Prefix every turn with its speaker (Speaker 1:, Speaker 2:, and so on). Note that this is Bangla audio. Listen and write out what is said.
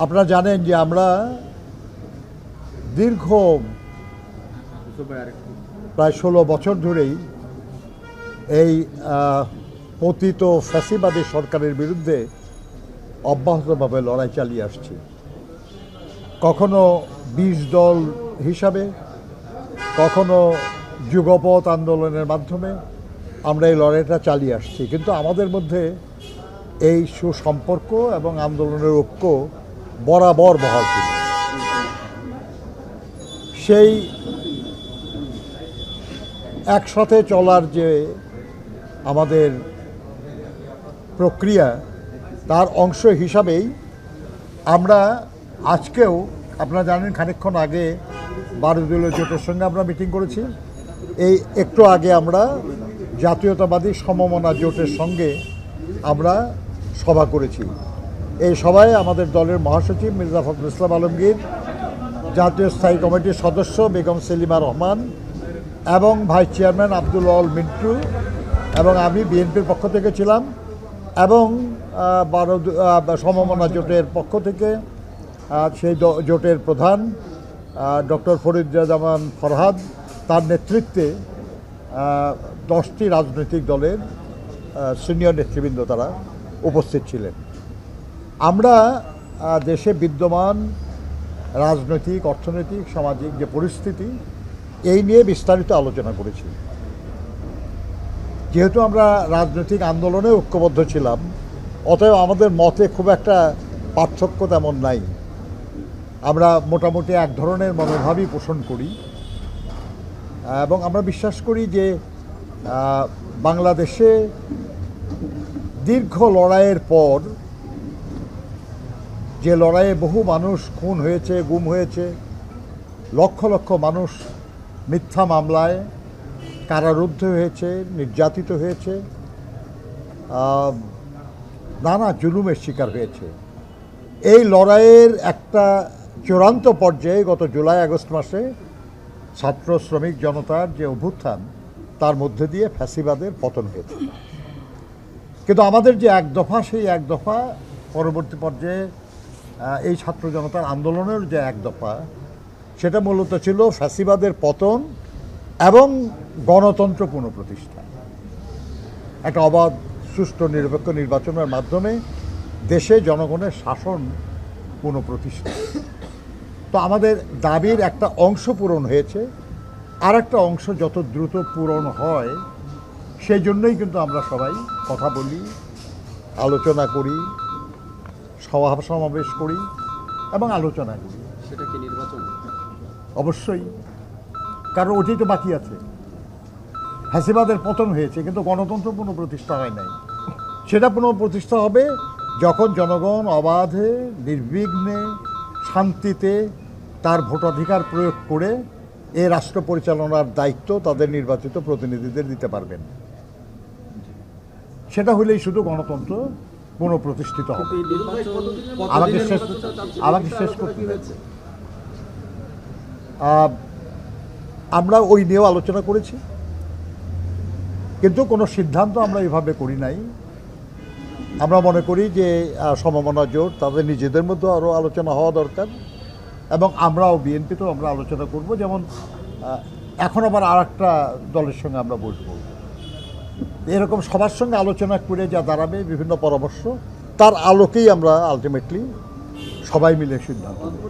Speaker 1: আপনারা জানেন যে আমরা দীর্ঘ প্রায় 16 বছর ধরেই এই পতিত ফ্যাসিবাদী সরকারের বিরুদ্ধে অব্যাহতভাবে লড়াই চালিয়ে আসছি। কখনো 20 দল হিসাবে, কখনো যুগপৎ আন্দোলনের মাধ্যমে আমরা এই লড়াইটা চালিয়ে আসছি। কিন্তু আমাদের মধ্যে এই সুসম্পর্ক এবং আন্দোলনের ঐক্য বরাবর বহাল ছিল। সেই একসাথে চলার যে আমাদের প্রক্রিয়া, তার অংশ হিসাবেই আমরা আজকেও, আপনারা জানেন খানিকক্ষণ আগে 12 দলীয় জোটের সঙ্গে আমরা মিটিং করেছি। এই একটু আগে আমরা জাতীয়তাবাদী সমমনা জোটের সঙ্গে আমরা সভা করেছি। এই সভায় আমাদের দলের মহাসচিব মির্জা ফখরুল ইসলাম আলমগীর, জাতীয় স্থায়ী কমিটির সদস্য বেগম সেলিমা রহমান এবং ভাইস চেয়ারম্যান আব্দুল আউয়াল মিন্টু এবং আমি বিএনপির পক্ষ থেকে ছিলাম, এবং 12 সমমনা জোটের পক্ষ থেকে সেই জোটের প্রধান ডক্টর ফরিদুজ্জামান ফরহাদ, তার নেতৃত্বে 10টি রাজনৈতিক দলের সিনিয়র নেতৃবৃন্দ তারা উপস্থিত ছিলেন। আমরা দেশে বিদ্যমান রাজনৈতিক, অর্থনৈতিক, সামাজিক যে পরিস্থিতি, এই নিয়ে বিস্তারিত আলোচনা করেছি। যেহেতু আমরা রাজনৈতিক আন্দোলনে ঐক্যবদ্ধ ছিলাম, অতএব আমাদের মতে খুব একটা পার্থক্য তেমন নাই। আমরা মোটামুটি এক ধরনের মনোভাবই পোষণ করি এবং আমরা বিশ্বাস করি যে বাংলাদেশে দীর্ঘ লড়াইয়ের পর, যে লড়াইয়ে বহু মানুষ খুন হয়েছে, গুম হয়েছে, লক্ষ লক্ষ মানুষ মিথ্যা মামলায় কারারুদ্ধ হয়েছে, নির্যাতিত হয়েছে, নানা জুলুমের শিকার হয়েছে, এই লড়াইয়ের একটা চূড়ান্ত পর্যায়ে গত জুলাই আগস্ট মাসে ছাত্র শ্রমিক জনতার যে অভ্যুত্থান, তার মধ্যে দিয়ে ফ্যাসিবাদের পতন হয়েছে। কিন্তু আমাদের যে এক দফা, সেই এক দফা পরবর্তী পর্যায়ে এই ছাত্র জনতার আন্দোলনের যে এক দফা, সেটা মূলত ছিল ফ্যাসিবাদের পতন এবং গণতন্ত্র পুনঃপ্রতিষ্ঠা। একটা অবাধ, সুষ্ঠু, নিরপেক্ষ নির্বাচনের মাধ্যমে দেশে জনগণের শাসন পুনঃপ্রতিষ্ঠা। তো আমাদের দাবির একটা অংশ পূরণ হয়েছে, আর একটা অংশ যত দ্রুত পূরণ হয় সেই জন্যই কিন্তু আমরা সবাই কথা বলি, আলোচনা করি, সভা সমাবেশ করি এবং আলোচনা করি।
Speaker 2: সেটা কি নির্বাচন?
Speaker 1: অবশ্যই, কারণ ওটাই তো বাকি আছে। ফ্যাসিবাদের পতন হয়েছে, কিন্তু গণতন্ত্র পুনঃপ্রতিষ্ঠা হয় নাই। সেটা পুনঃপ্রতিষ্ঠা হবে যখন জনগণ অবাধে, নির্বিঘ্নে, শান্তিতে তার ভোটাধিকার প্রয়োগ করে এ রাষ্ট্র পরিচালনার দায়িত্ব তাদের নির্বাচিত প্রতিনিধিদের দিতে পারবেন। সেটা হলেই শুধু গণতন্ত্র পুনঃপ্রতিষ্ঠিত হবে। আমাকে শেষ করতে হয়েছে। আমরা ওই নিয়েও আলোচনা করেছি, কিন্তু কোনো সিদ্ধান্ত আমরা এভাবে করি নাই। আমরা মনে করি যে সমমনা জোট, তাদের নিজেদের মধ্যে আরও আলোচনা হওয়া দরকার, এবং আমরাও বিএনপিতেও আমরা আলোচনা করব। যেমন এখন আবার আর একটা দলের সঙ্গে আমরা বসবো, এরকম সবার সঙ্গে আলোচনা করে যা দাঁড়াবে, বিভিন্ন পরামর্শ, তার আলোকেই আমরা আলটিমেটলি সবাই মিলে সিদ্ধান্ত নেব।